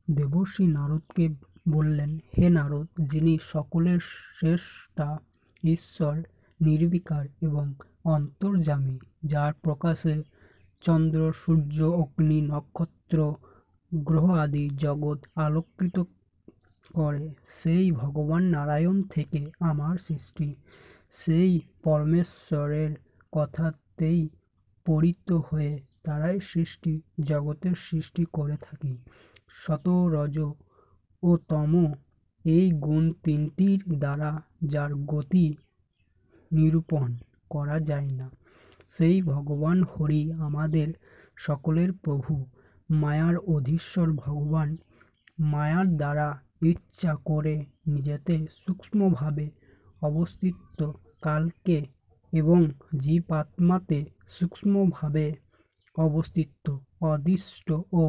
দেবর্ষি নারদকে বললেন, হে নারদ, যিনি সকলের স্রষ্টা, ঈশ্বর, নির্বিকার এবং অন্তর্যামী, যার প্রকাশে চন্দ্র, সূর্য, অগ্নি, নক্ষত্র, গ্রহ আদি জগৎ আলোকিত করে, সেই ভগবান নারায়ণ থেকে আমার সৃষ্টি। সেই পরমেশ্বরের কথাতেই পরিত হয়ে তারাই সৃষ্টি জগতের সৃষ্টি করে থাকি। সত, রজ ও তম এই গুণ তিনটির দ্বারা যার গতি নিরূপণ করা যায় না, সেই ভগবান হরি আমাদের সকলের প্রভু, মায়ার অধীশ্বর ভগবান। মায়ার দ্বারা ইচ্ছা করে নিজেতে সূক্ষ্মভাবে অবস্থিত কালকে এবং জীবাত্মাতে সূক্ষ্মভাবে অবস্থিত অদৃষ্ট ও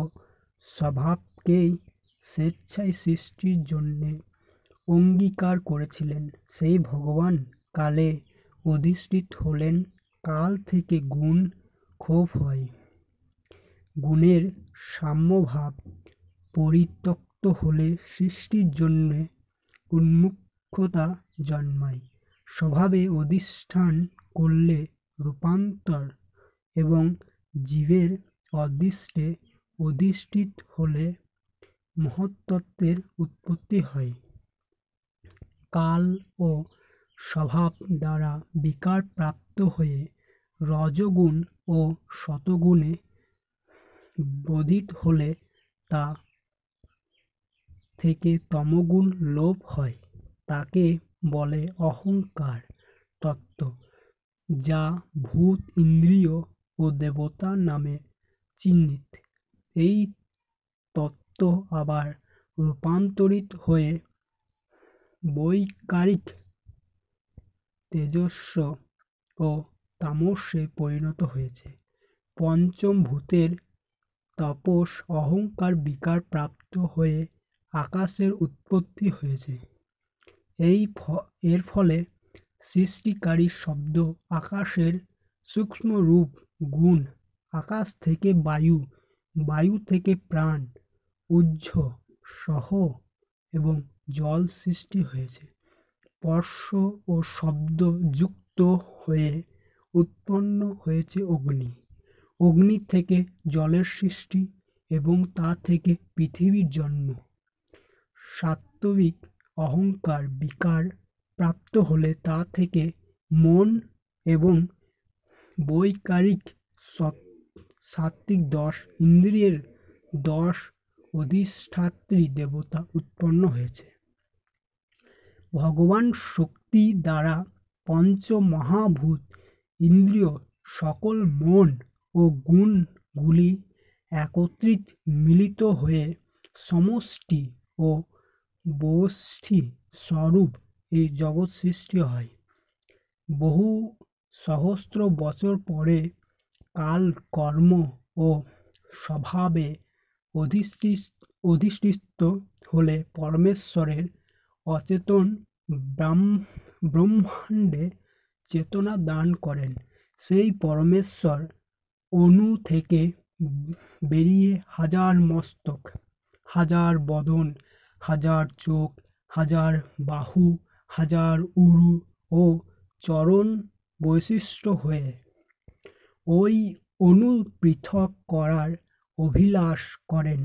স্বভাবকেই স্বেচ্ছায় সৃষ্টির জন্যে অঙ্গীকার করেছিলেন। সেই ভগবান কালে অধিষ্ঠিত হলেন। কাল থেকে গুণ ক্ষোভ হয়, গুণের সাম্যভাব পরিত্যক্ত হলে সৃষ্টির জন্যে উন্মুখতা জন্মায়। স্বভাবে অধিষ্ঠান করলে রূপান্তর এবং জীবের অদৃষ্টে অধিষ্ঠিত হলে মহত্তত্ত্বের উৎপত্তি হয়। কাল ও স্বভাব দ্বারা বিকার প্রাপ্ত হয়ে রজোগুণ ও সতোগুণে বোধিত হলে তা থেকে তমোগুণ লোপ হয়। তাকে বলে অহংকার তত্ত্ব, যা ভূত, ইন্দ্রিয় ও দেবতা নামে চিহ্নিত। এই তত্ত্ব আবার রূপান্তরিত হয়ে বৈকারিক তেজস্ ও তামসে পরিণত হয়েছে। পঞ্চম ভূতের তাপস অহংকার বিকার প্রাপ্ত হয়ে আকাশের উৎপত্তি হয়েছে। এর ফলে সৃষ্টিকারী শব্দ আকাশের সূক্ষ্ম রূপ গুণ, আকাশ থেকে বায়ু, বায়ু থেকে প্রাণ, ওজঃ সহ এবং জল সৃষ্টি হয়েছে। স্পর্শ ও শব্দ যুক্ত হয়ে উৎপন্ন হয়েছে অগ্নি। অগ্নি থেকে জলের সৃষ্টি এবং তা থেকে পৃথিবীর জন্ম। সাত্ত্বিক অহংকার বিকার প্রাপ্ত হলে তা থেকে মন এবং বৈকারিক সাত্ত্বিক দশ ইন্দ্রিয়ের 10 অধিষ্ঠাত্রী দেবতা উৎপন্ন হয়েছে। ভগবান শক্তি দ্বারা পঞ্চ মহাভূত, ইন্দ্রিয়, সকল মন ও গুণগুলি একত্রিত মিলিত হয়ে সমষ্টি ও ব্যষ্টি স্বরূপ এই জগৎ সৃষ্টি হয়। বহু সহস্র বছর পরে কাল কর্ম ও স্বভাবে অধিষ্ঠিত হলে পরমেশ্বরের অচেতন ব্রহ্মাণ্ডে চেতনা দান করেন। সেই পরমেশ্বর অণু থেকে বেরিয়ে হাজার মস্তক, হাজার বদন, হাজার চোখ, হাজার বাহু, হাজার উরু ও চরণ বৈশিষ্ট্য হয়ে ওই অণু পৃথক করার অভিলাষ করেন।